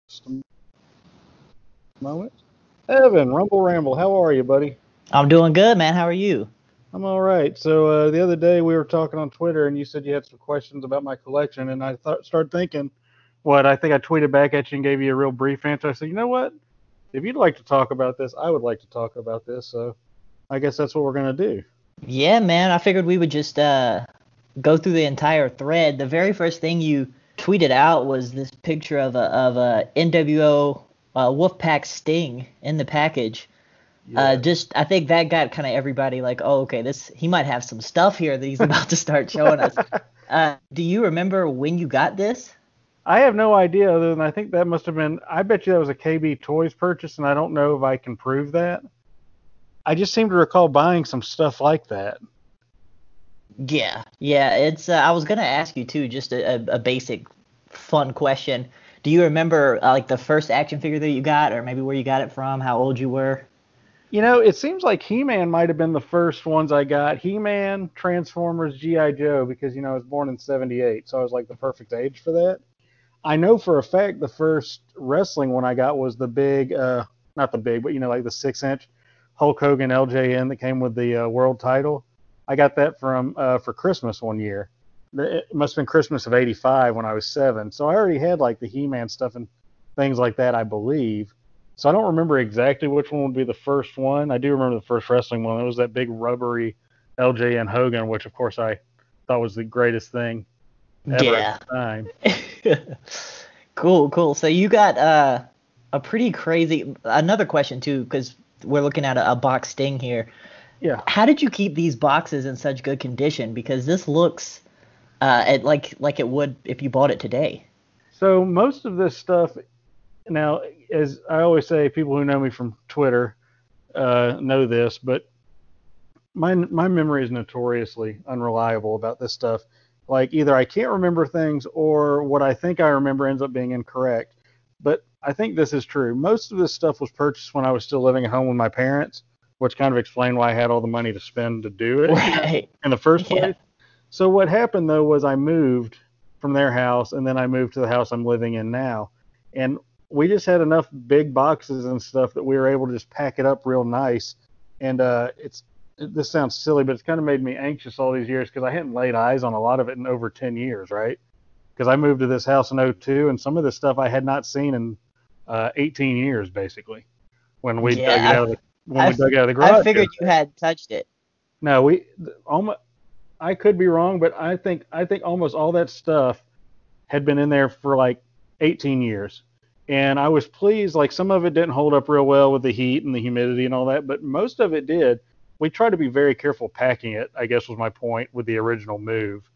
Just a moment. Evan, Rumble Ramble, how are you, buddy? I'm doing good, man. How are you? I'm all right. So the other day we were talking on Twitter, and you said you had some questions about my collection, and I started thinking, what I think I tweeted back at you and gave you a real brief answer. I said, you know what? If you'd like to talk about this, I would like to talk about this. So I guess that's what we're gonna do. Yeah, man. I figured we would just go through the entire thread. The very first thing you tweeted out was this picture of a NWO Wolfpack Sting in the package. Yeah. Just I think that got kind of everybody like, oh, okay, this he might have some stuff here that he's about to start showing us. Do you remember when you got this? I have no idea other than I think that must have been. I bet you that was a KB Toys purchase, and I don't know if I can prove that. I just seem to recall buying some stuff like that. Yeah. It's. I was gonna ask you too, just a basic, fun question. Do you remember like the first action figure that you got, or maybe where you got it from, how old you were? You know, it seems like He-Man might have been the first ones I got. He-Man, Transformers, G.I. Joe, because, I was born in 78, so I was like the perfect age for that. I know for a fact the first wrestling one I got was the big, not the big, but, like the 6-inch Hulk Hogan LJN that came with the world title. I got that for Christmas one year. It must have been Christmas of 85 when I was 7. So I already had like the He-Man stuff and things like that, I believe. So I don't remember exactly which one would be the first one. I do remember the first wrestling one. It was that big rubbery LJN Hogan, which of course I thought was the greatest thing ever at the time. Cool. So you got a pretty crazy another question too, because we're looking at a box Sting here. Yeah. How did you keep these boxes in such good condition? Because this looks like it would if you bought it today. So most of this stuff. Now, as I always say, people who know me from Twitter know this, but my memory is notoriously unreliable about this stuff. Like either I can't remember things or what I think I remember ends up being incorrect. But I think this is true. Most of this stuff was purchased when I was still living at home with my parents, which kind of explained why I had all the money to spend to do it Right. in the first place. Yeah. So what happened though was I moved from their house and then I moved to the house I'm living in now. And we just had enough big boxes and stuff that we were able to just pack it up real nice. And this sounds silly, but it's kind of made me anxious all these years because I hadn't laid eyes on a lot of it in over 10 years, right? Because I moved to this house in '02, and some of this stuff I had not seen in 18 years, basically, when we dug it out of the garage. I figured you had touched it. No, I could be wrong, but I think almost all that stuff had been in there for like 18 years. And I was pleased, like some of it didn't hold up real well with the heat and the humidity and all that, but most of it did. We tried to be very careful packing it, I guess was my point with the original move.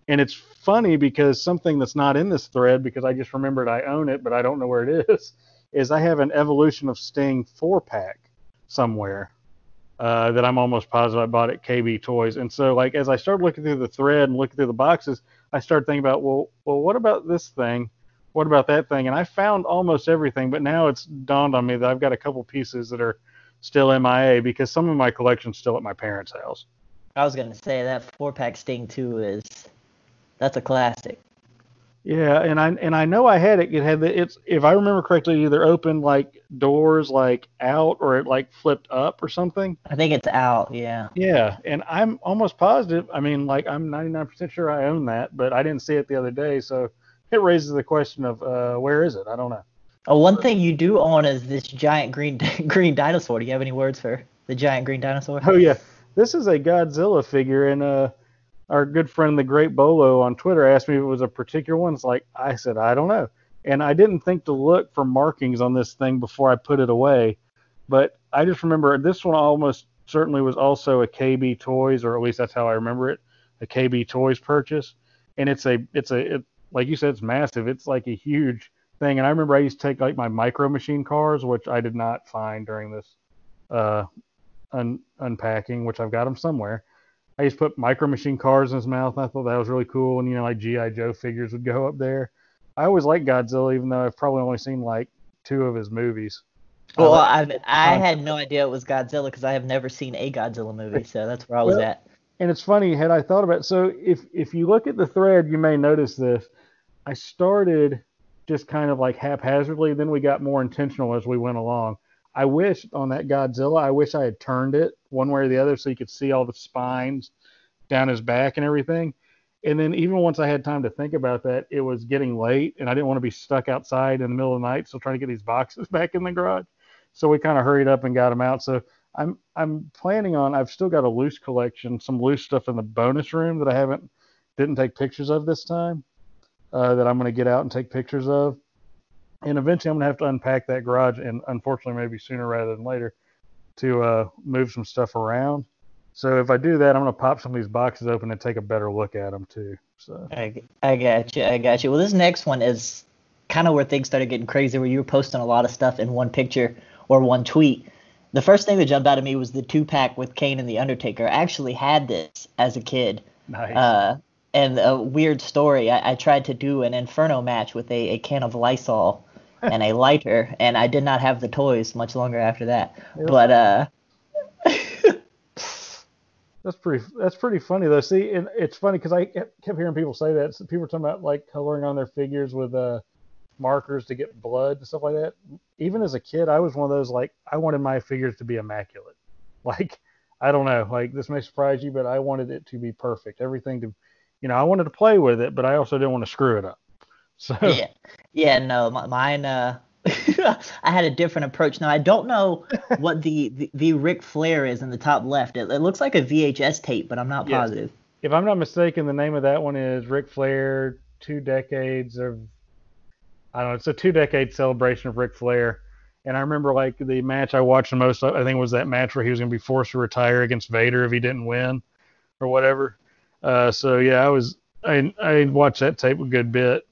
And it's funny because something that's not in this thread, because I just remembered I own it, but I don't know where it is I have an Evolution of Sting 4-pack somewhere that I'm almost positive I bought at KB Toys. And so, like, as I started looking through the thread and looking through the boxes, I started thinking about, well, what about this thing? What about that thing? And I found almost everything, but now it's dawned on me that I've got a couple pieces that are still MIA because some of my collection's still at my parents' house. I was gonna say that 4-pack Sting 2 that's a classic. Yeah, and I know I had it. It had it's if I remember correctly, either opened like doors like out or it like flipped up or something. I think it's out. Yeah. Yeah, and I'm almost positive. I mean, like I'm 99% sure I own that, but I didn't see it the other day, so it raises the question of where is it? I don't know. Oh, one thing you do own is this giant green dinosaur. Do you have any words for the giant green dinosaur? Oh yeah, this is a Godzilla figure, and our good friend the Great Bolo on Twitter asked me if it was a particular one. It's like I said I don't know, and I didn't think to look for markings on this thing before I put it away, but I just remember this one almost certainly was also a KB Toys, or at least that's how I remember it, a KB Toys purchase, and it's like you said, it's massive. It's like a huge thing. And I remember I used to take like my Micro Machine cars, which I did not find during this unpacking, which I've got them somewhere. I used to put Micro Machine cars in his mouth. And I thought that was really cool. And, like G.I. Joe figures would go up there. I always liked Godzilla, even though I've probably only seen like 2 of his movies. Well, I had no idea it was Godzilla because I have never seen a Godzilla movie. So that's where I was at. And it's funny, had I thought about it. So if you look at the thread, you may notice this. I started just kind of like haphazardly. Then we got more intentional as we went along. I wish on that Godzilla, I wish I had turned it one way or the other so you could see all the spines down his back and everything. And then even once I had time to think about that, it was getting late and I didn't want to be stuck outside in the middle of the night still trying to get these boxes back in the garage. So we kind of hurried up and got them out. So I'm planning on, I've still got a loose collection, some loose stuff in the bonus room that I didn't take pictures of this time, that I'm going to get out and take pictures of. And eventually I'm going to have to unpack that garage, and unfortunately maybe sooner rather than later, to move some stuff around. So if I do that, I'm going to pop some of these boxes open and take a better look at them too. So I got you. I got you. Well, this next one is kind of where things started getting crazy, where you were posting a lot of stuff in one picture or one tweet. The first thing that jumped out at me was the 2-pack with Kane and The Undertaker. I actually had this as a kid. Nice. And a weird story, I tried to do an Inferno match with a can of Lysol and a lighter, and I did not have the toys much longer after that. Yeah. But that's pretty funny though. See, and it's funny because I kept hearing people say that. So people were talking about like coloring on their figures with markers to get blood and stuff like that. Even as a kid, I was one of those, like, I wanted my figures to be immaculate. Like, I don't know, like, this may surprise you, but I wanted it to be perfect. Everything to, I wanted to play with it, but I also didn't want to screw it up. So no, mine. I had a different approach. Now I don't know what the Ric Flair is in the top left. It looks like a VHS tape, but I'm not positive. If I'm not mistaken, the name of that one is Ric Flair 2 decades of, I don't know, it's a 2-decade celebration of Ric Flair. And I remember, like, the match I watched the most, I think, was that match where he was going to be forced to retire against Vader if he didn't win or whatever. So yeah, I watched that tape a good bit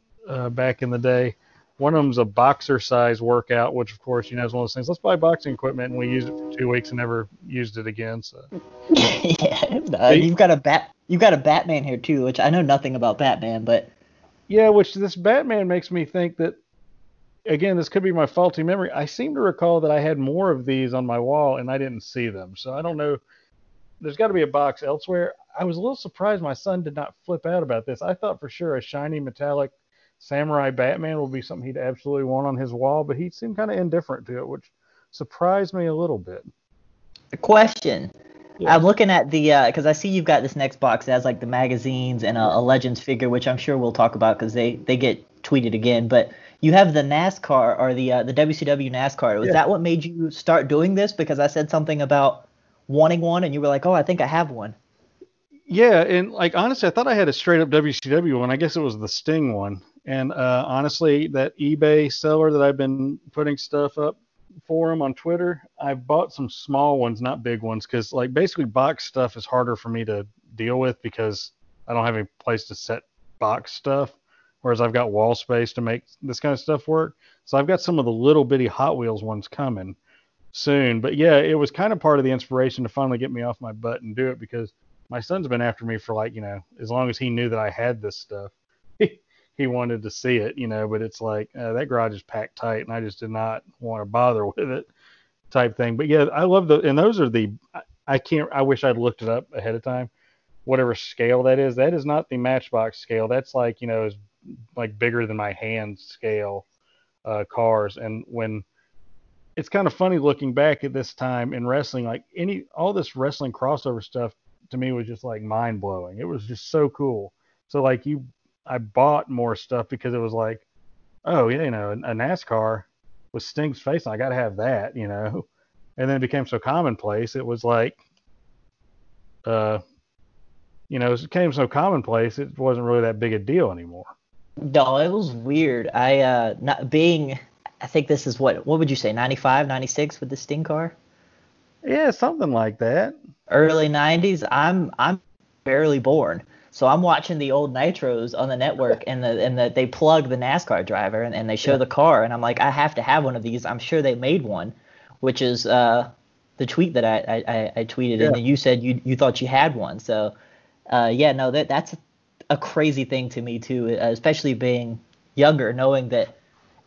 back in the day. One of them's a boxer size workout, which of course, is one of those things. Let's buy boxing equipment, and we used it for 2 weeks and never used it again. So you've got a Batman here too, which I know nothing about Batman, but yeah, which this Batman makes me think that, again, this could be my faulty memory. I seem to recall that I had more of these on my wall and I didn't see them. So I don't know. There's got to be a box elsewhere. I was a little surprised my son did not flip out about this. I thought for sure a shiny metallic samurai Batman would be something he'd absolutely want on his wall, but he seemed kind of indifferent to it, which surprised me a little bit. A question. Yeah. I'm looking at the because I see you've got this next box that has like the magazines and a Legends figure, which I'm sure we'll talk about because they get tweeted again. But you have the NASCAR or the WCW NASCAR. Was that what made you start doing this? Because I said something about wanting one, and you were like, "Oh, I think I have one." Yeah, and like honestly, I thought I had a straight up WCW one. I guess it was the Sting one. And honestly, that eBay seller that I've been putting stuff up for him on Twitter, I've bought some small ones, not big ones, because like basically box stuff is harder for me to deal with because I don't have any place to set box stuff, whereas I've got wall space to make this kind of stuff work. So I've got some of the little bitty Hot Wheels ones coming soon. But yeah, it was kind of part of the inspiration to finally get me off my butt and do it, because my son's been after me for like, as long as he knew that I had this stuff. He wanted to see it, but it's like that garage is packed tight and I just did not want to bother with it type thing. But yeah, I love and those are I wish I'd looked it up ahead of time. Whatever scale that is not the Matchbox scale. That's like, is like bigger than my hand scale cars. And when it's kind of funny looking back at this time in wrestling, like all this wrestling crossover stuff to me was just like mind blowing. It was just so cool. So like I bought more stuff because it was like, oh, a NASCAR with Sting's face on, I got to have that, And then it became so commonplace. It was like, it became so commonplace, it wasn't really that big a deal anymore. No, it was weird. I think this is what would you say, 95, 96 with the Sting car? Yeah, something like that. Early 90s. I'm barely born. So I'm watching the old Nitros on the network, and they plug the NASCAR driver, and they show the car, and I'm like, I have to have one of these. I'm sure they made one, which is the tweet that I tweeted, and then you said you thought you had one. So that's a crazy thing to me too, especially being younger, knowing that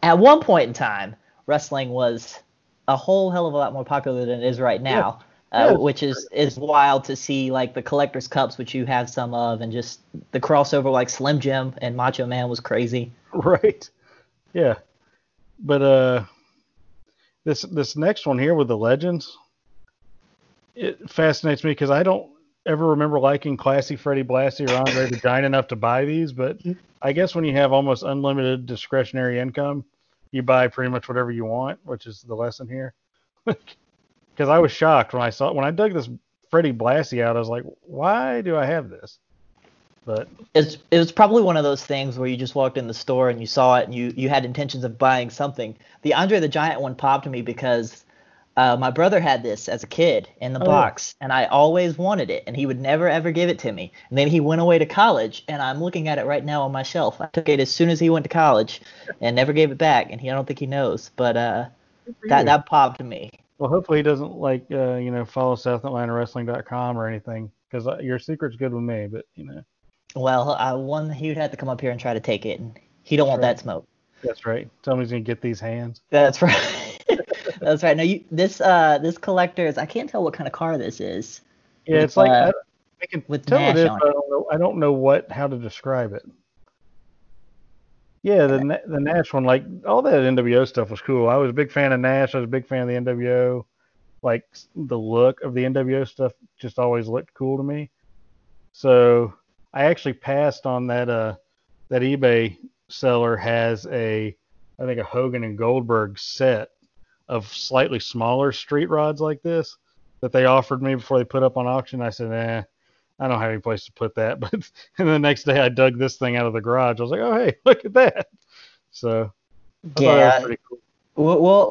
at one point in time wrestling was a whole hell of a lot more popular than it is right now. Which is wild to see, like the collector's cups, which you have some of, and just the crossover like Slim Jim and Macho Man was crazy. Right. Yeah, but this next one here with the legends, it fascinates me because I don't ever remember liking Classy Freddie Blassie or Andre the Giant enough to buy these, but I guess when you have almost unlimited discretionary income, you buy pretty much whatever you want, which is the lesson here. Because I was shocked when I dug this Freddie Blassie out. I was like, why do I have this? But it was probably one of those things where you just walked in the store and you saw it and you had intentions of buying something. The Andre the Giant one popped me because my brother had this as a kid in the box, and I always wanted it, and he would never ever give it to me. And then he went away to college, and I'm looking at it right now on my shelf. I took it as soon as he went to college, and never gave it back. And I don't think he knows, but that popped me. Well, hopefully he doesn't follow SouthAtlantaWrestling.com or anything, because your secret's good with me. But Well, he would have to come up here and try to take it, and he don't want that smoke. That's right. Tell me he's gonna get these hands. That's right. That's right. Now this collector's, I can't tell what kind of car this is. Yeah, it's like I can with tell Nash it is, on but I don't know how to describe it. Yeah, the Nash one, like all that NWO stuff was cool. I was a big fan of Nash. I was a big fan of the NWO. Like the look of the NWO stuff just always looked cool to me. So I actually passed on that eBay seller has I think a Hogan and Goldberg set of slightly smaller street rods like this that they offered me before they put up on auction. I said, I don't have any place to put that. But and the next day I dug this thing out of the garage. I was like, oh, hey, look at that. So I thought that was pretty cool.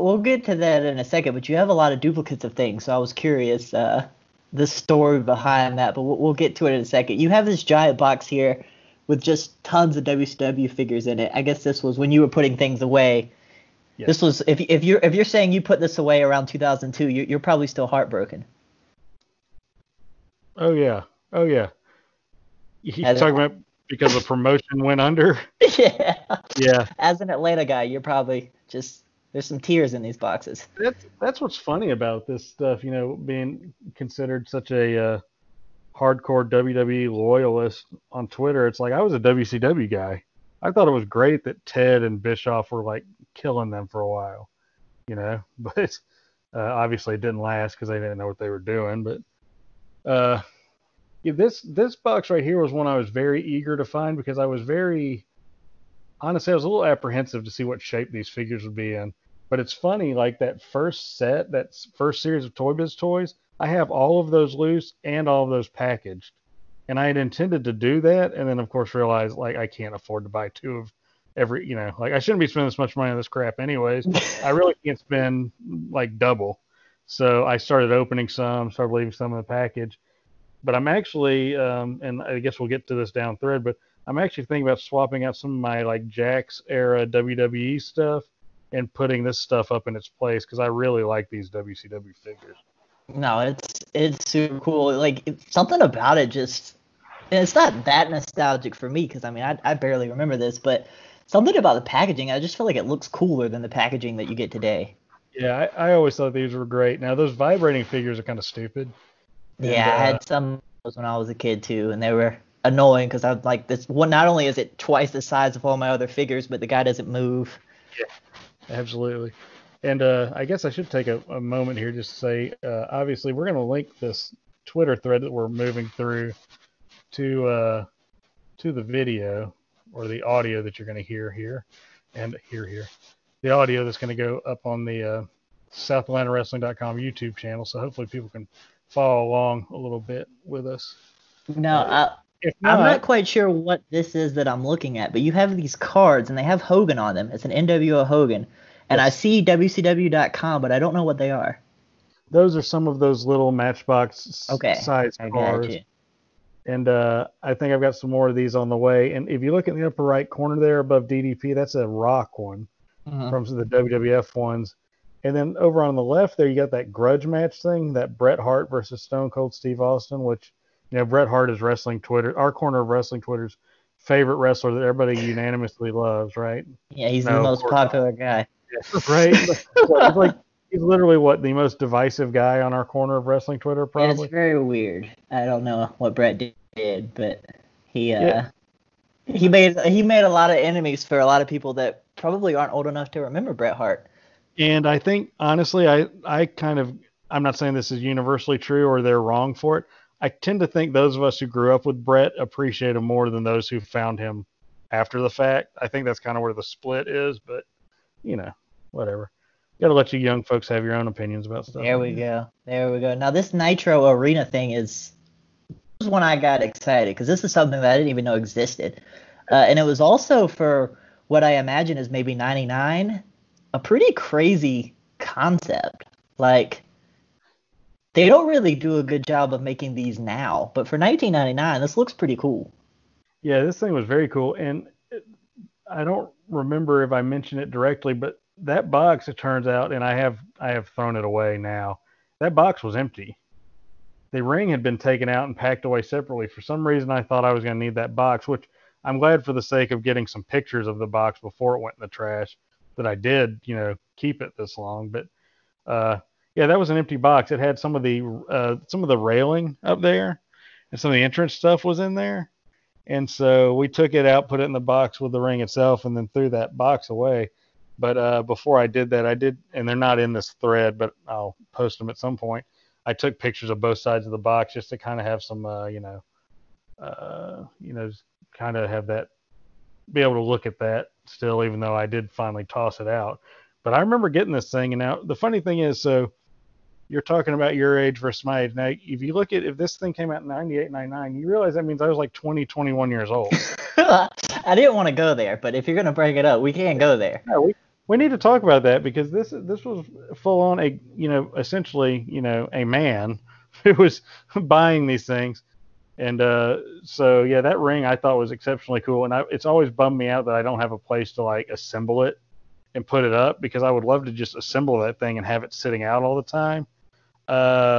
We'll get to that in a second, but you have a lot of duplicates of things, so I was curious the story behind that, but we'll get to it in a second. You have this giant box here with just tons of WCW figures in it. I guess this was when you were putting things away. Yes. This was if you're saying you put this away around 2002, you're probably still heartbroken. Oh yeah. You're talking about because the promotion went under? Yeah. Yeah. As an Atlanta guy, you're probably just there's some tears in these boxes. That's what's funny about this stuff, being considered such a hardcore WWE loyalist on Twitter. It's like I was a WCW guy. I thought it was great that Ted and Bischoff were like killing them for a while, but obviously it didn't last because they didn't know what they were doing. But this box right here was one I was very eager to find because I was honestly, I was a little apprehensive to see what shape these figures would be in. But it's funny, like that first series of Toy Biz toys, I have all of those loose and all of those packaged. And I had intended to do that, and then of course realized like I can't afford to buy two of every, like I shouldn't be spending this much money on this crap anyways. I really can't spend like double. So I started opening some, started leaving some in the package. But I'm actually, and I guess we'll get to this down thread, but I'm actually thinking about swapping out some of my like Jax era WWE stuff and putting this stuff up in its place because I really like these WCW figures. No, it's super cool. Like something about it just, and it's not that nostalgic for me because I mean I barely remember this, but something about the packaging, I just feel like it looks cooler than the packaging that you get today. Yeah, I always thought these were great. Now those vibrating figures are kind of stupid. Yeah, I had some of those when I was a kid too, and they were annoying because I was like, this one. Not only is it twice the size of all my other figures, but the guy doesn't move. Yeah, absolutely. And I guess I should take a moment here just to say, obviously, we're going to link this Twitter thread that we're moving through to the video or the audio that you're going to hear here and hear. The audio that's going to go up on the SouthAtlantaWrestling.com YouTube channel. So hopefully people can follow along a little bit with us. No, I'm not quite sure what this is that I'm looking at, but you have these cards and they have Hogan on them. It's an NWO Hogan. And yes. I see WCW.com, but I don't know what they are. Those are some of those little Matchbox size cards. And I think I've got some more of these on the way. And if you look in the upper right corner there above DDP, that's a Rock one from the WWF ones. And then over on the left there, you got that grudge match thing, that Bret Hart versus Stone Cold Steve Austin, which, Bret Hart is Wrestling Twitter, our corner of Wrestling Twitter's favorite wrestler that everybody unanimously loves, right? Yeah, he's the most popular guy. Yeah, right? He's literally the most divisive guy on our corner of Wrestling Twitter, probably. It's very weird. I don't know what Bret did, but he made a lot of enemies for a lot of people that probably aren't old enough to remember Bret Hart. And I think, honestly, I'm not saying this is universally true or they're wrong for it. I tend to think those of us who grew up with Bret appreciate him more than those who found him after the fact. I think that's kind of where the split is, but, whatever. You got to let you young folks have your own opinions about stuff. There we go. There we go. Now, this Nitro Arena thing is when I got excited, because this is something that I didn't even know existed. And it was also, for what I imagine is maybe 99, a pretty crazy concept. Like, they don't really do a good job of making these now, but for 1999, this looks pretty cool. Yeah, this thing was very cool, and I don't remember if I mentioned it directly, but that box, it turns out, and I have thrown it away now, that box was empty. The ring had been taken out and packed away separately. For some reason, I thought I was going to need that box, which I'm glad, for the sake of getting some pictures of the box before it went in the trash, that I did, keep it this long. But yeah, that was an empty box. It had some of the railing up there, and some of the entrance stuff was in there. And so we took it out, put it in the box with the ring itself, and then threw that box away. But before I did that, and they're not in this thread, but I'll post them at some point. I took pictures of both sides of the box just to kind of have some, just kind of have that, be able to look at that still, even though I did finally toss it out. But I remember getting this thing, and now the funny thing is, so you're talking about your age versus my age. Now, if you look at, if this thing came out in 98, 99, you realize that means I was like 20, 21 years old. I didn't want to go there, but if you're going to bring it up, we can't go there. No, we need to talk about that, because this was full on essentially, a man who was buying these things. And so, yeah, that ring I thought was exceptionally cool. And it's always bummed me out that I don't have a place to like assemble it and put it up, because I would love to just assemble that thing and have it sitting out all the time.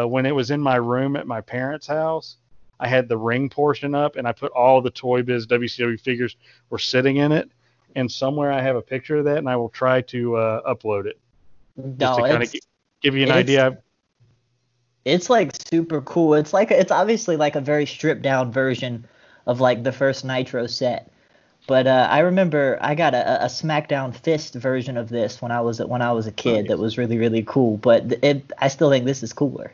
When it was in my room at my parents' house, I had the ring portion up, and I put all the Toy Biz WCW figures were sitting in it. And somewhere I have a picture of that, and I will try to upload it. Just to kind of give you an idea. It's like super cool. It's obviously like a very stripped down version of like the first Nitro set. But I remember I got a SmackDown Fist version of this when I was a kid. That was really, really cool. But I still think this is cooler.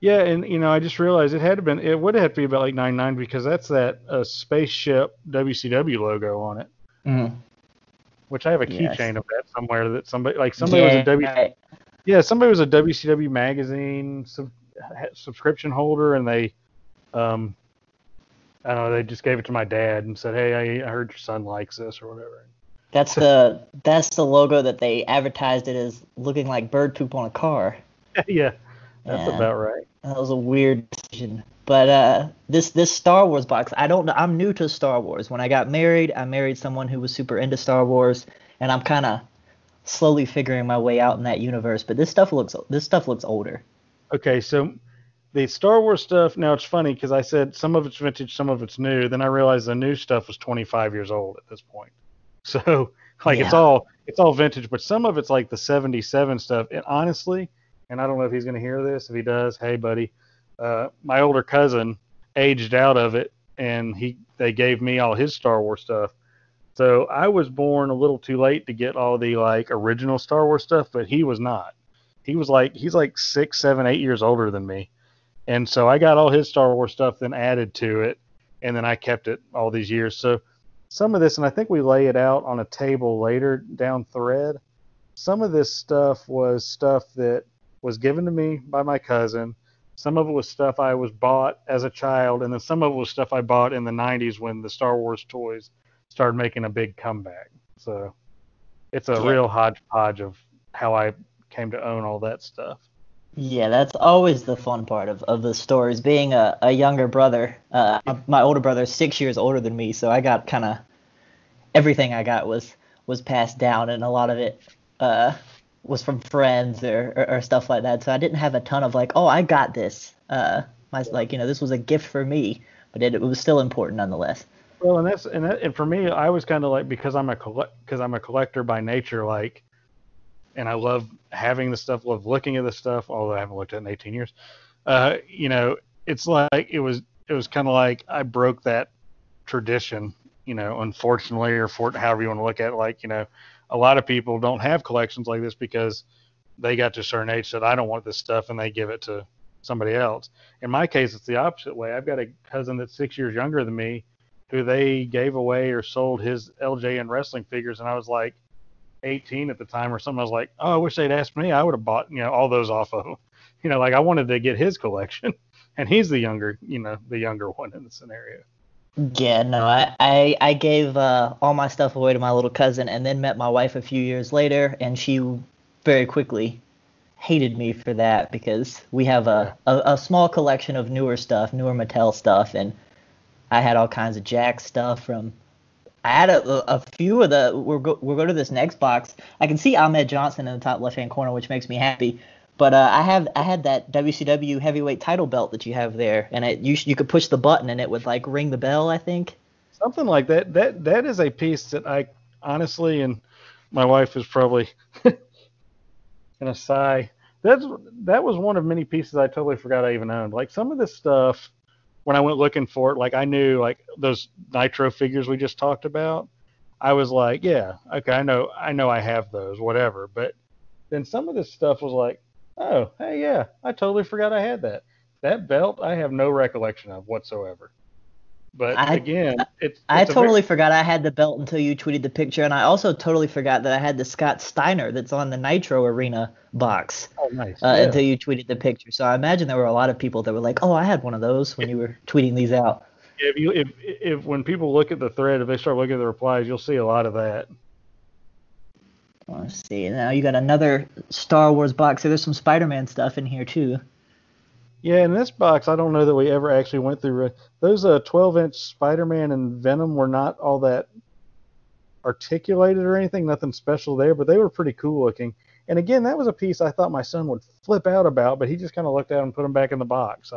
Yeah, and I just realized it would have to be about like 99, because that's that spaceship WCW logo on it. Mm-hmm. Which I have a keychain of that somewhere, that somebody was a somebody was a WCW magazine subscription holder, and they I don't know, they just gave it to my dad and said, "Hey, I heard your son likes this," or whatever. That's the logo that they advertised it as, looking like bird poop on a car. Yeah, that's about right. That was a weird decision. But this Star Wars box, I don't know. I'm new to Star Wars. When I got married, I married someone who was super into Star Wars, and I'm kind of slowly figuring my way out in that universe. But this stuff looks older. Okay, so the Star Wars stuff. Now it's funny, because I said some of it's vintage, some of it's new. Then I realized the new stuff was 25 years old at this point. So it's all vintage, but some of it's like the 77 stuff. And honestly, and I don't know if he's going to hear this. If he does, hey buddy. My older cousin aged out of it, and they gave me all his Star Wars stuff. So I was born a little too late to get all the like original Star Wars stuff, but he was not. He's like 6, 7, 8 years older than me. And so I got all his Star Wars stuff, then added to it, and then I kept it all these years. So some of this, and I think we lay it out on a table later down thread, some of this stuff was stuff that was given to me by my cousin. Some of it was stuff I was bought as a child, and then some of it was stuff I bought in the 90s when the Star Wars toys started making a big comeback. So it's a real hodgepodge of how I came to own all that stuff. Yeah, that's always the fun part of the stories. Being a younger brother, my older brother is 6 years older than me, so I got kind of everything I got was passed down, and a lot of it was from friends or stuff like that. So I didn't have a ton of like, oh, I got this. This was a gift for me, but it was still important nonetheless. Well, and for me, I was kind of like, because I'm a collector by nature, like, and I love having the stuff, love looking at the stuff, although I haven't looked at it in 18 years. It's like it was kind of like I broke that tradition, unfortunately, or for however you want to look at it. Like, a lot of people don't have collections like this because they got to a certain age, said, I don't want this stuff, and they give it to somebody else. In my case, it's the opposite way. I've got a cousin that's 6 years younger than me who they gave away or sold his LJN wrestling figures, and I was like 18 at the time or something. I was like, oh, I wish they'd asked me. I would have bought, all those off of him. Like I wanted to get his collection, and he's the younger one in the scenario. Yeah, no, I gave all my stuff away to my little cousin, and then met my wife a few years later, and she very quickly hated me for that because we have a small collection of newer Mattel stuff, and I had all kinds of Jack stuff from. I had a few of the. We'll go to this next box. I can see Ahmed Johnson in the top left hand corner, which makes me happy. But I had that WCW heavyweight title belt that you have there, and you could push the button and it would like ring the bell, I think. Something like that. That is a piece that I honestly, and my wife is probably gonna sigh. That was one of many pieces I totally forgot I even owned. Like some of this stuff, when I went looking for it, like I knew like those Nitro figures we just talked about. I was like, yeah, okay, I know I have those, whatever. But then some of this stuff was like, oh, hey, yeah, I totally forgot I had that. That belt I have no recollection of whatsoever. But again, I totally forgot I had the belt until you tweeted the picture, and I also totally forgot that I had the Scott Steiner that's on the Nitro Arena box. Oh, nice. Until you tweeted the picture. So I imagine there were a lot of people that were like, "Oh, I had one of those" when you were tweeting these out. If when people look at the thread, if they start looking at the replies, you'll see a lot of that. Let's see. Now you got another Star Wars box. There's some Spider-Man stuff in here too. Yeah, in this box, I don't know that we ever actually went through those 12-inch Spider-Man and Venom were not all that articulated or anything, nothing special there, but they were pretty cool looking. And again, that was a piece I thought my son would flip out about, but he just kind of looked at it and put them back in the box.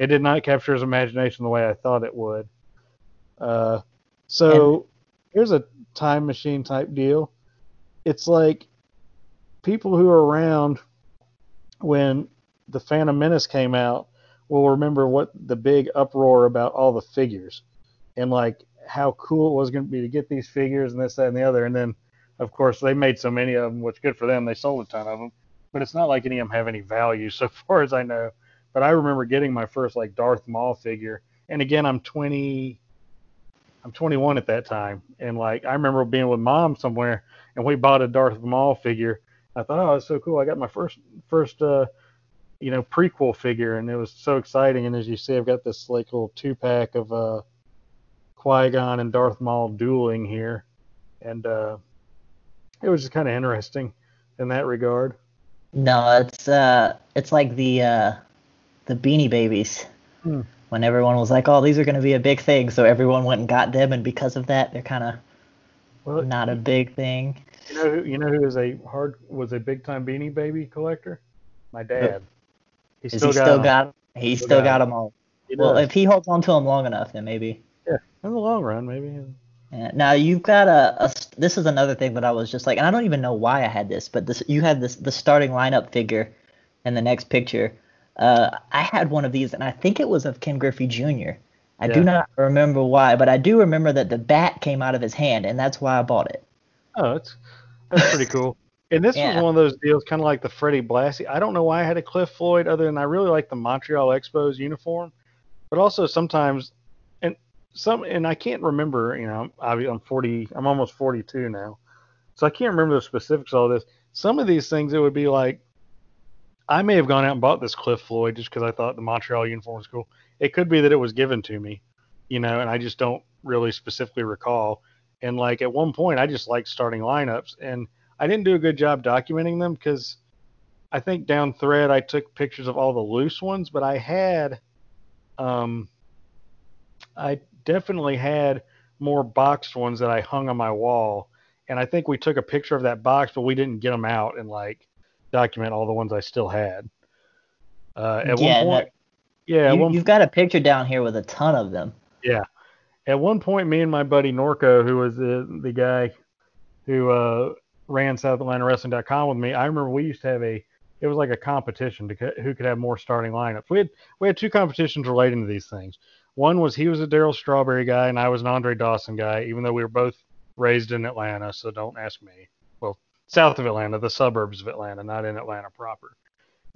It did not capture his imagination the way I thought it would. Here's a time machine type deal. It's like people who are around when the Phantom Menace came out will remember what the big uproar about all the figures and like how cool it was going to be to get these figures and this, that, and the other. And then, of course, they made so many of them, which good for them. They sold a ton of them, but it's not like any of them have any value so far as I know. But I remember getting my first like Darth Maul figure, and again, I'm 21 at that time, and like I remember being with Mom somewhere, and we bought a Darth Maul figure. I thought, oh, that's so cool! I got my first prequel figure, and it was so exciting. And as you see, I've got this like little 2-pack of Qui-Gon and Darth Maul dueling here, and it was just kind of interesting in that regard. No, it's like the Beanie Babies. When everyone was like, oh, these are going to be a big thing, so everyone went and got them, and because of that, they're kind of not a big thing. You know who was a big time Beanie Baby collector? My dad. He still got them all. Well, if he holds on to them long enough, then maybe. Yeah, in the long run, maybe. Yeah. Now you've got this is another thing that I was just like, and I don't even know why I had this, but you had the starting lineup figure in the next picture. I had one of these, and I think it was of Ken Griffey Jr. I do not remember why, but I do remember that the bat came out of his hand, and that's why I bought it. Oh, that's pretty cool. And this was one of those deals, kind of like the Freddie Blassie. I don't know why I had a Cliff Floyd, other than I really like the Montreal Expos uniform, but also sometimes, and I can't remember. I'm almost 42 now, so I can't remember the specifics of all this. Some of these things, it would be like, I may have gone out and bought this Cliff Floyd just because I thought the Montreal uniform was cool. It could be that it was given to me, and I just don't really specifically recall. And like at one point, I just liked starting lineups, and I didn't do a good job documenting them because I think down thread I took pictures of all the loose ones, but I definitely had more boxed ones that I hung on my wall, and I think we took a picture of that box, but we didn't get them out and like document all the ones I still had. One point, you've got a picture down here with a ton of them. Yeah. At one point, me and my buddy Norco, who was the guy who ran SouthAtlantaWrestling.com with me, I remember we used to have it was like a competition to who could have more starting lineups. We had two competitions relating to these things. One was he was a Darryl Strawberry guy and I was an Andre Dawson guy, even though we were both raised in Atlanta, so don't ask me. Well, south of Atlanta, the suburbs of Atlanta, not in Atlanta proper.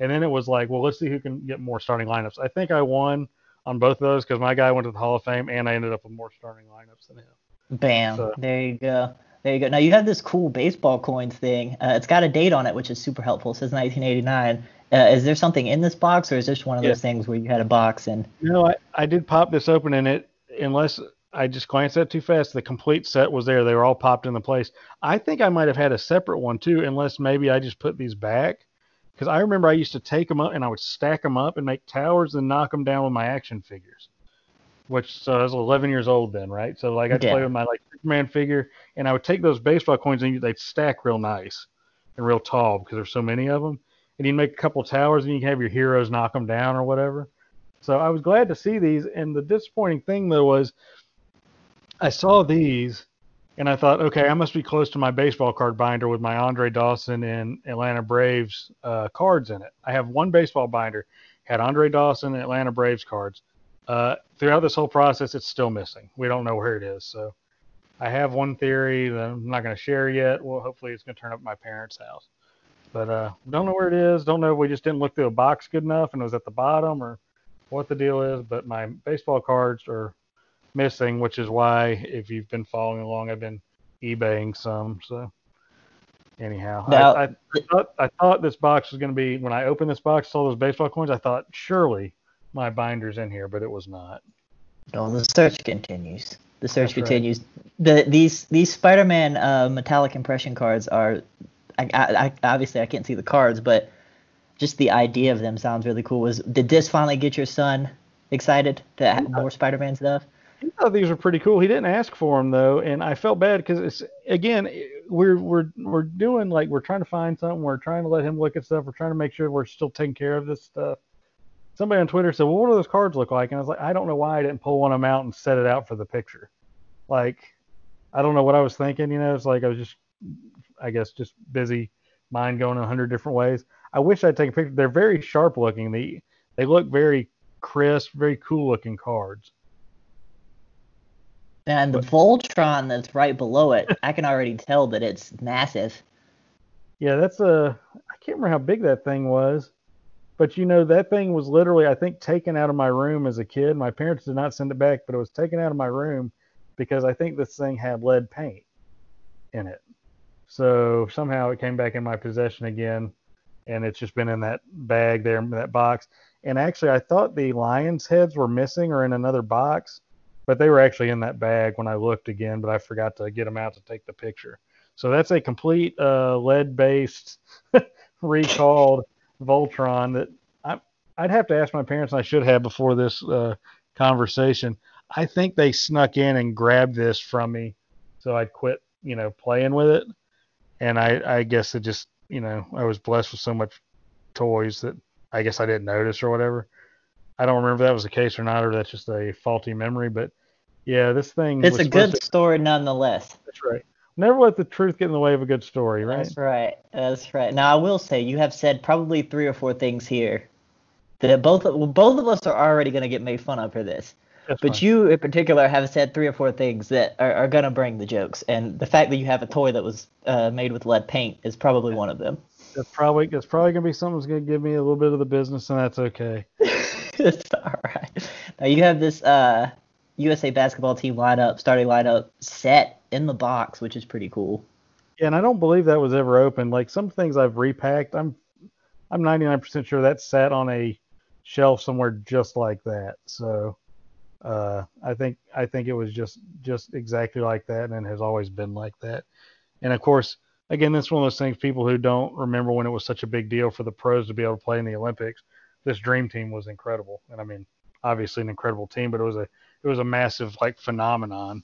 And then it was like, well, let's see who can get more starting lineups. I think I won on both of those because my guy went to the Hall of Fame, and I ended up with more starting lineups than him. Bam. So There you go. There you go. Now you have this cool baseball coins thing. It's got a date on it, which is super helpful. It says 1989. Is there something in this box, or is this one of yeah, those things where you had a box and? no, I did pop this open, and it, unless I just glanced at it too fast, the complete set was there. They were all popped into place. I think I might have had a separate one too, unless maybe I just put these back. Because I remember I used to take them up and I would stack them up and make towers and knock them down with my action figures. Which, so I was 11 years old then, right? So like I'd play Yeah. with my like Superman figure, and I would take those baseball coins and they'd stack real nice and real tall because there's so many of them. And you'd make a couple towers and you can have your heroes knock them down or whatever. So I was glad to see these. And the disappointing thing though was I saw these and I thought, okay, I must be close to my baseball card binder with my Andre Dawson and Atlanta Braves cards in it. I have one baseball binder, had Andre Dawson and Atlanta Braves cards. Throughout this whole process, it's still missing. We don't know where it is. So I have one theory that I'm not going to share yet. Well, hopefully it's going to turn up at my parents' house. But don't know where it is. Don't know if we just didn't look through a box good enough and it was at the bottom or what the deal is. But my baseball cards are missing, which is why, if you've been following along, I've been eBaying some. So anyhow, Now, I thought this box was going to be, when I opened this box, saw those baseball coins, I thought surely my binder's in here, but it was not. no, the search continues. The search That's right. continues. These Spider-Man metallic impression cards are, I obviously I can't see the cards, but just the idea of them sounds really cool. Did this finally get your son excited to have more Spider-Man stuff? He thought these were pretty cool. He didn't ask for them though, and I felt bad because it's, again, we're doing, like, we're trying to find something. We're trying to let him look at stuff. We're trying to make sure we're still taking care of this stuff. Somebody on Twitter said, well, what do those cards look like? And I was like, I don't know why I didn't pull one of them out and set it out for the picture. Like, I don't know what I was thinking. It's like I was just, I guess, just busy, mind going 100 different ways. I wish I'd taken a picture. They're very sharp looking. They look very crisp, very cool looking cards. And the But Voltron that's right below it, I can already tell that it's massive. yeah, I can't remember how big that thing was. But that thing was literally, I think, taken out of my room as a kid. My parents did not send it back, but it was taken out of my room because I think this thing had lead paint in it. So somehow it came back in my possession again, and it's just been in that bag there, in that box. And actually, I thought the lion's heads were missing or in another box, but they were actually in that bag when I looked again, but I forgot to get them out to take the picture. So that's a complete lead-based recalled Voltron that I'd have to ask my parents, and I should have before this conversation. I think they snuck in and grabbed this from me, so I'd quit, playing with it. And I guess it just, I was blessed with so much toys that I guess I didn't notice or whatever. I don't remember if that was the case or not, or that's just a faulty memory. But yeah, this thing It's was a supposed good to. story nonetheless. That's right. Never let the truth get in the way of a good story, right? That's right. That's right. Now I will say you have said probably 3 or 4 things here that both of us are already going to get made fun of for this. That's But fine. you in particular have said 3 or 4 things that are going to bring the jokes. And the fact that you have a toy that was made with lead paint is probably one of them. That's probably gonna be something that's gonna give me a little bit of the business, and that's okay. It's all right. Now you have this USA basketball team starting lineup set in the box, which is pretty cool. Yeah, and I don't believe that was ever opened. Like some things I've repacked, I'm 99% sure that sat on a shelf somewhere just like that. So I think it was just exactly like that, and it has always been like that. And of course, again, this is one of those things. People who don't remember when it was such a big deal for the pros to be able to play in the Olympics, this dream team was incredible. And I mean, obviously an incredible team, but it was a massive, like, phenomenon.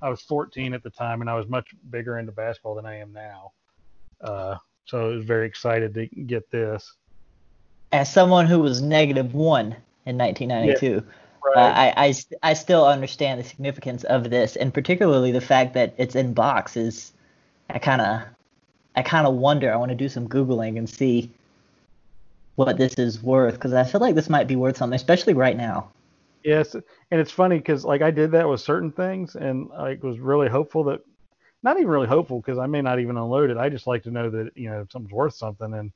I was 14 at the time, and I was much bigger into basketball than I am now. So I was very excited to get this. As someone who was -1 in 1992, Right. I still understand the significance of this, and particularly the fact that it's in box is I kind of wonder. I want to do some Googling and see what this is worth, because I feel like this might be worth something, especially right now. Yes, and it's funny because, like, I did that with certain things, and like was really hopeful that not even really hopeful because I may not even unload it. I just like to know that something's worth something. And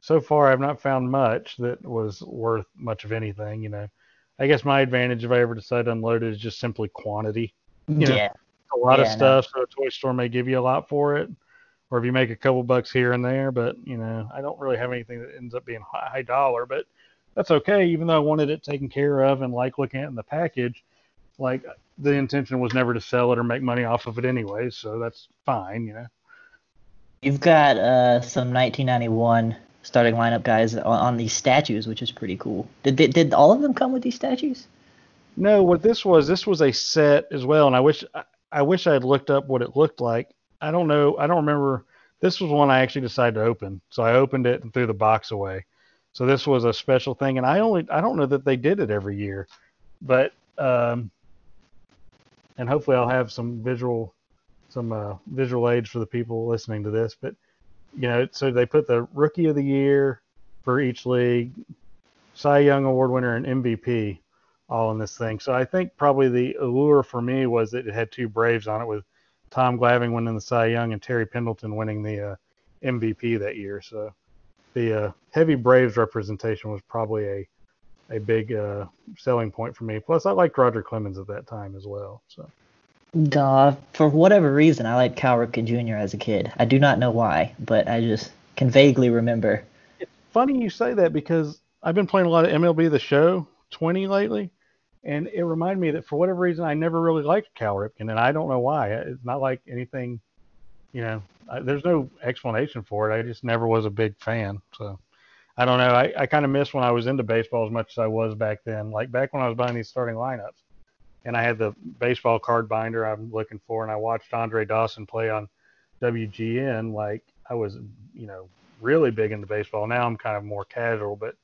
so far, I've not found much that was worth much of anything. I guess my advantage if I ever decide to unload it is just simply quantity. Yeah. A lot of Yeah, no. stuff, so a toy store may give you a lot for it, or if you make a couple bucks here and there. But I don't really have anything that ends up being high dollar. But that's okay, even though I wanted it taken care of and like looking at it in the package. Like the intention was never to sell it or make money off of it anyway, so that's fine. You've got some 1991 starting lineup guys on these statues, which is pretty cool. Did all of them come with these statues? No, what this was a set as well, and I wish I had looked up what it looked like. I don't know. I don't remember. This was one I actually decided to open, so I opened it and threw the box away. So this was a special thing, and I don't know that they did it every year, but and hopefully I'll have some visual aids for the people listening to this. But so they put the Rookie of the Year for each league, Cy Young Award winner, and MVP all in this thing. So I think probably the allure for me was that it had two Braves on it, with Tom Glavine winning the Cy Young and Terry Pendleton winning the MVP that year. So the heavy Braves representation was probably a big selling point for me. Plus, I liked Roger Clemens at that time as well. So. For whatever reason, I liked Cal Ripken Jr. as a kid. I do not know why, but I just can vaguely remember. It's funny you say that because I've been playing a lot of MLB The Show 20 lately, and it reminded me that for whatever reason I never really liked Cal Ripken, and I don't know why. It's not like anything, there's no explanation for it. I just never was a big fan. So I don't know. I kind of miss when I was into baseball as much as I was back then. Like back when I was buying these starting lineups, and I had the baseball card binder I'm looking for, and I watched Andre Dawson play on WGN. Like I was, really big into baseball. Now I'm kind of more casual, but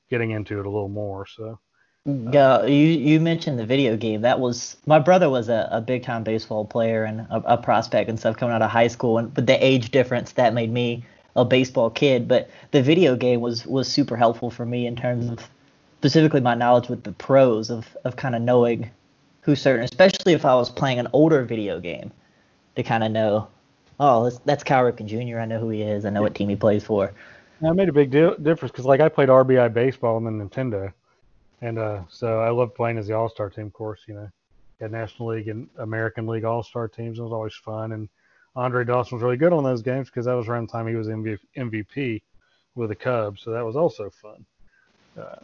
getting into it a little more. So. Yeah, you mentioned the video game. That was my brother was a big time baseball player and a prospect and stuff coming out of high school, and with the age difference that made me a baseball kid. But the video game was super helpful for me in terms of specifically my knowledge with the pros of kind of knowing who certain, especially if I was playing an older video game, to kind of know, oh, that's Cal Ripken Jr. I know who he is. I know what team he plays for. That made a big difference because, like, I played RBI baseball on the Nintendo, and so I loved playing as the All-Star team. Of course, had National League and American League All-Star teams. It was always fun, and Andre Dawson was really good on those games because that was around the time he was MVP with the Cubs, so that was also fun. Now,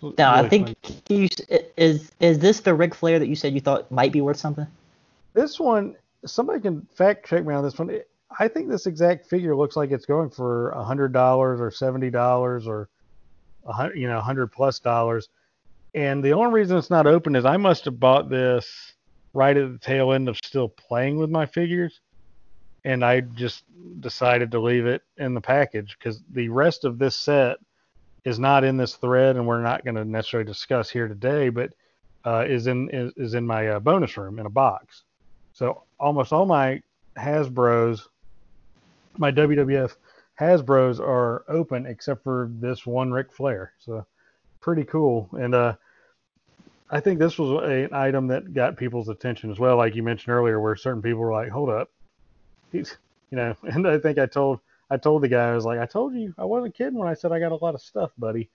Really I think is this the Ric Flair that you said you thought might be worth something? This one, somebody can fact check me on this one. I think this exact figure looks like it's going for $100 or $70 or $100+. And the only reason it's not open is I must have bought this right at the tail end of still playing with my figures, and I just decided to leave it in the package because the rest of this set is not in this thread, and we're not going to necessarily discuss here today, but is in my bonus room in a box. So almost all my Hasbros, my WWF Hasbros are open except for this one Ric Flair. So pretty cool. And I think this was an item that got people's attention as well, like you mentioned earlier, where certain people were like, "Hold up, he's," And I think I told the guy, I was like, "I told you, I wasn't kidding when I said I got a lot of stuff, buddy,"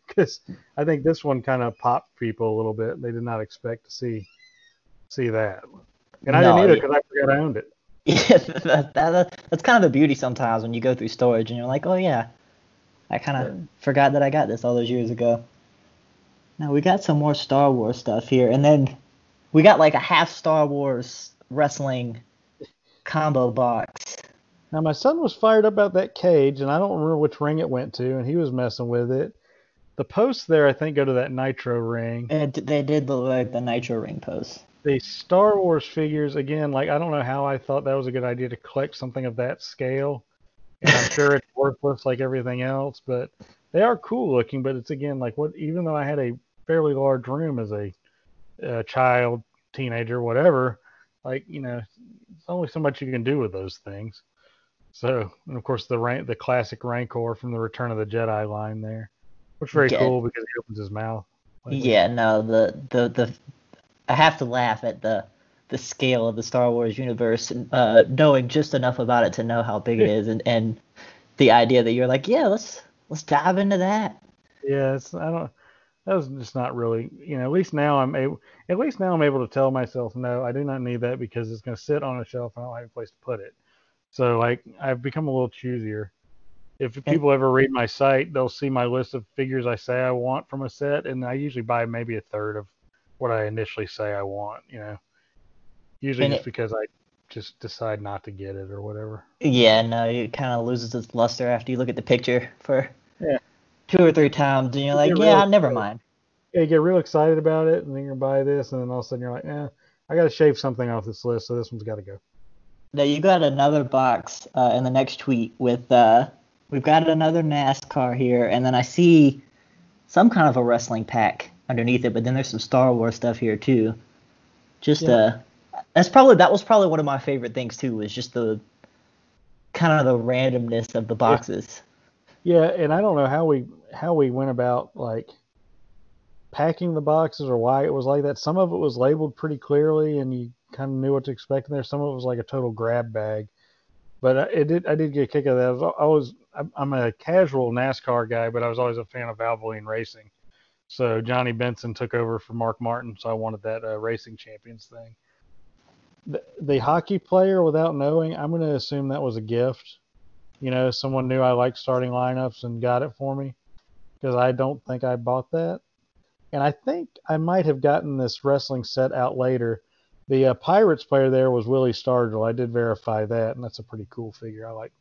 because I think this one kind of popped people a little bit. They did not expect to see that, and I didn't either because I forgot I owned it. Yeah, that's kind of the beauty sometimes when you go through storage and you're like, oh yeah, I kind of forgot that I got this all those years ago. Now we got some more Star Wars stuff here, and then we got like a half Star Wars wrestling combo box. Now my son was fired up about that cage, and I don't remember which ring it went to, and he was messing with it. The posts there, I think, go to that Nitro ring. And they did look like the Nitro ring posts. The Star Wars figures, again, like I don't know how I thought that was a good idea to collect something of that scale, and I'm sure it's worthless like everything else, but they are cool looking. But it's again like what, even though I had a fairly large room as a child, teenager, whatever, like it's only so much you can do with those things. So, and of course the classic Rancor from the Return of the Jedi line there, which is very cool because he opens his mouth. Yeah, no, the I have to laugh at the the scale of the Star Wars universe, knowing just enough about it to know how big it is, and the idea that you're like, yeah, let's dive into that. Yeah, I don't. That was just not really. At least now I'm able. At least now I'm able to tell myself, no, I do not need that because it's going to sit on a shelf and I don't have a place to put it. So like I've become a little choosier. If And people ever read my site, they'll see my list of figures I say I want from a set, and I usually buy maybe a third of what I initially say I want. Usually and just because I just decide not to get it or whatever. yeah, no, it kind of loses its luster after you look at the picture for Yeah, 2 or 3 times, and you're you get like, real yeah, never excited. mind. Yeah, you get real excited about it, and then you're gonna buy this, and then all of a sudden you're like, I got to shave something off this list, so this one's got to go. Now you got another box in the next tweet with we've got another NASCAR here, and then I see some kind of a wrestling pack underneath it, but then there's some Star Wars stuff here too. Just Yeah, that was probably one of my favorite things too, was just the kind of the randomness of the yeah, boxes. yeah. And I don't know how we went about like packing the boxes or why it was like that. Some of it was labeled pretty clearly, and you kind of knew what to expect in there. Some of it was like a total grab bag. But I did get a kick out of that. I'm a casual NASCAR guy, but I was always a fan of Valvoline Racing. So Johnny Benson took over for Mark Martin, so I wanted that Racing Champions thing. The hockey player, without knowing, I'm going to assume that was a gift. Someone knew I liked starting lineups and got it for me because I don't think I bought that. And I think I might have gotten this wrestling set out later. The Pirates player there was Willie Stargell. I did verify that, and that's a pretty cool figure. I like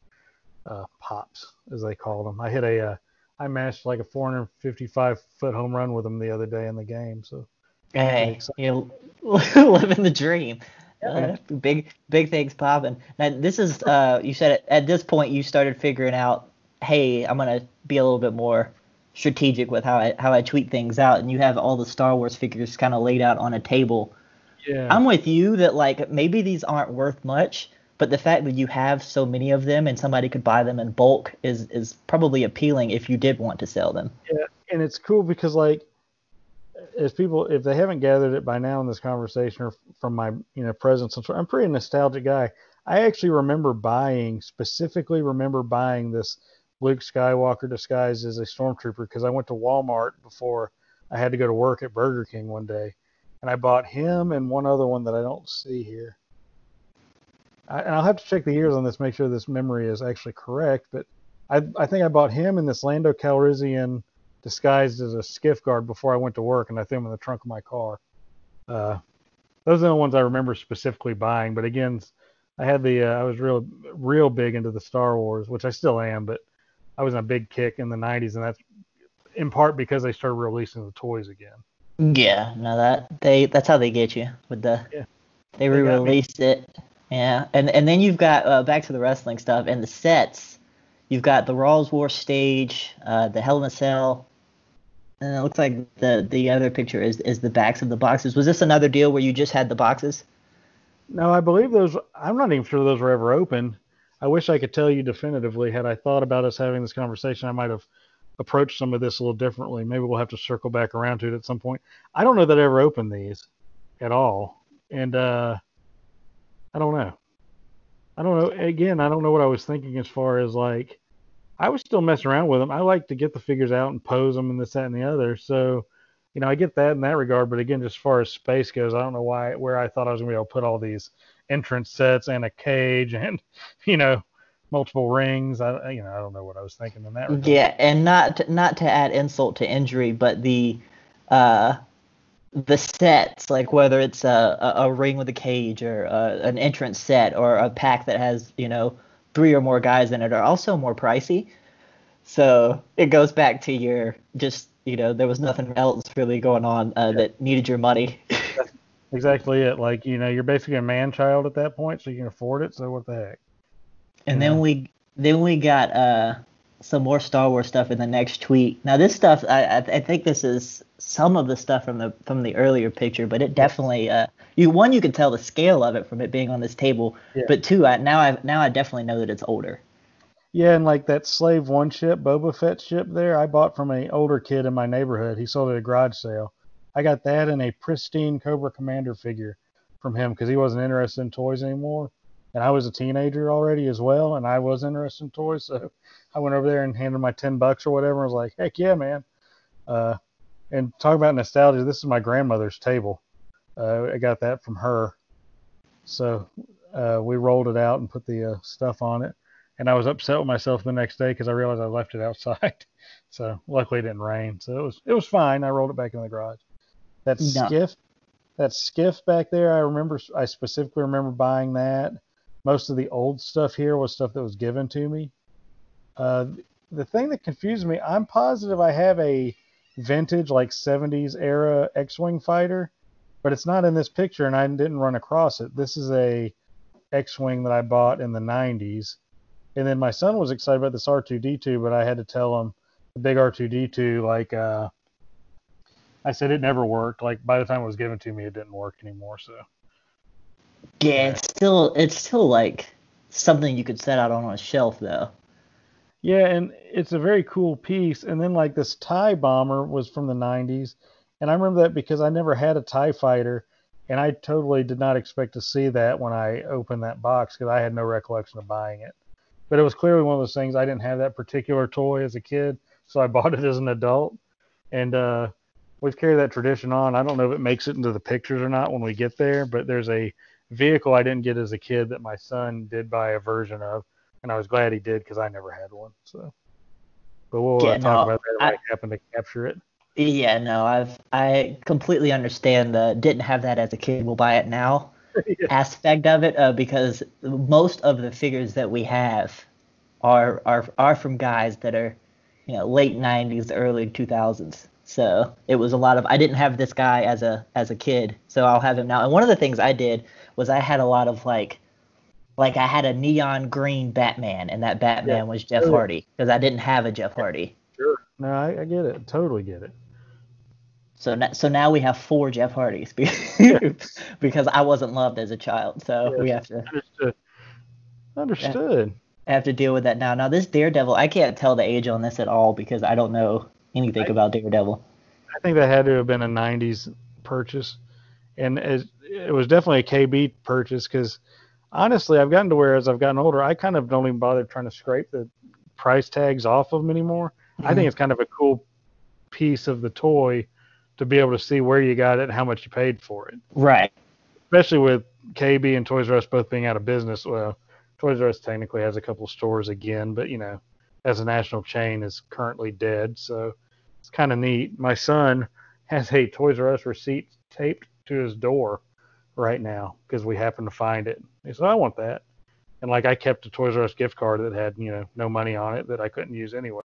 pops, as they called them. I mashed like a 455-foot home run with him the other day in the game, so pretty Hey, excited. you're living the dream. Yeah, man. Big things popping. Now this is you said at this point you started figuring out, hey, I'm gonna be a little bit more strategic with how I tweet things out, and you have all the Star Wars figures kind of laid out on a table. Yeah, I'm with you that like maybe these aren't worth much, but the fact that you have so many of them and somebody could buy them in bulk is probably appealing if you did want to sell them. yeah, and it's cool because like as people, if they haven't gathered it by now in this conversation or from my presence, I'm a pretty nostalgic guy. I actually specifically remember buying this Luke Skywalker disguised as a stormtrooper because I went to Walmart before I had to go to work at Burger King one day, and I bought him and one other one that I don't see here. And I'll have to check the years on this, make sure this memory is actually correct. But I think I bought him and this Lando Calrissian disguised as a skiff guard before I went to work, and I threw them in the trunk of my car. Uh, those are the ones I remember specifically buying. But again, I was real big into the Star Wars, which I still am, but I was in a big kick in the '90s, and that's in part because they started releasing the toys again. Yeah, no, that's how they get you with the Yeah, they they got me. re-released it. Yeah, and then you've got back to the wrestling stuff and the sets. You've got the Raw's War stage, the Hell in a Cell, and it looks like the other picture is the backs of the boxes. Was this another deal where you just had the boxes? No, I believe those. I'm not even sure those were ever opened. I wish I could tell you definitively. Had I thought about us having this conversation, I might have approached some of this a little differently. Maybe we'll have to circle back around to it at some point. I don't know that I ever opened these at all, and I don't know. I don't know. Again, I don't know what I was thinking as far as like I was still messing around with them. I like to get the figures out and pose them and this, that, and the other. So, I get that in that regard. But again, just as far as space goes, I don't know where I thought I was going to be able to put all these entrance sets and a cage and, you know, multiple rings. I don't know what I was thinking in that regard. Yeah, and not to add insult to injury, but uh the sets, like whether it's a ring with a cage or an entrance set or a pack that has, 3 or more guys in it, are also more pricey. So it goes back to your just, there was nothing else really going on Yeah, that needed your money. that's exactly it. Like, you're basically a man child at that point, so you can afford it. So what the heck, you And then know? we got some more Star Wars stuff in the next tweet. Now this stuff, I think this is some of the stuff from the earlier picture, but it Yeah, definitely you can tell the scale of it from it being on this table, yeah. but two, now I definitely know that it's older. Yeah, and like that Slave One ship, Boba Fett ship there, I bought from an older kid in my neighborhood. He sold it at a garage sale. I got that and a pristine Cobra Commander figure from him because he wasn't interested in toys anymore. And I was a teenager already as well, and I was interested in toys. So I went over there and handed my $10 or whatever. And was like, heck yeah, man. And talk about nostalgia. This is my grandmother's table. I got that from her. So we rolled it out and put the stuff on it. And I was upset with myself the next day because I realized I left it outside. So luckily it didn't rain. So it was fine. I rolled it back in the garage. That No. skiff, that skiff back there, I specifically remember buying that. Most of the old stuff here was stuff that was given to me. Uh, the thing that confused me, I'm positive I have a vintage like 70s era X-Wing fighter, but it's not in this picture and I didn't run across it. This is a X-Wing that I bought in the 90s. And then my son was excited about this R2-D2, but I had to tell him the big R2-D2, like, I said it never worked. Like, by the time it was given to me, it didn't work anymore. So, Yeah, it's still like something you could set out on a shelf though. yeah, and it's a very cool piece. And then, like, this TIE bomber was from the 90s. And I remember that because I never had a TIE fighter. And I totally did not expect to see that when I opened that box because I had no recollection of buying it. But it was clearly one of those things. I didn't have that particular toy as a kid, so I bought it as an adult. And we've carried that tradition on. I don't know if it makes it into the pictures or not when we get there, but there's a vehicle I didn't get as a kid that my son did buy a version of, and I was glad he did because I never had one. So, but we'll Yeah, talk no, about that if I happen to capture it. yeah, no, I completely understand the didn't have that as a kid, will buy it now Yeah. aspect of it, because most of the figures that we have are from guys that are, late 90s, early 2000s. So it was a lot of I didn't have this guy as a kid, so I'll have him now. And one of the things I did was I had a lot of like I had a neon green Batman, and that Yeah. Batman was Jeff Oh, yeah. Hardy because I didn't have a Jeff Hardy. Sure. No, I get it. Totally get it. So now we have 4 Jeff Hardys Yeah. because I wasn't loved as a child. So we Yes. have to Understood. Understood. have to deal with that now. Now this Daredevil, I can't tell the age on this at all because I don't know anything about Daredevil. I think that had to have been a 90s purchase. And it was definitely a KB purchase because honestly, I've gotten to where as I've gotten older, I kind of don't even bother trying to scrape the price tags off of them anymore. I think it's kind of a cool piece of the toy to be able to see where you got it and how much you paid for it. Right. Especially with KB and Toys R Us both being out of business. Well, Toys R Us technically has a couple stores again, but as a national chain is currently dead. So it's kind of neat. My son has a Toys R Us receipt taped to his door right now because we happened to find it. He said, I want that. And like I kept a Toys R Us gift card that had, no money on it that I couldn't use anyway.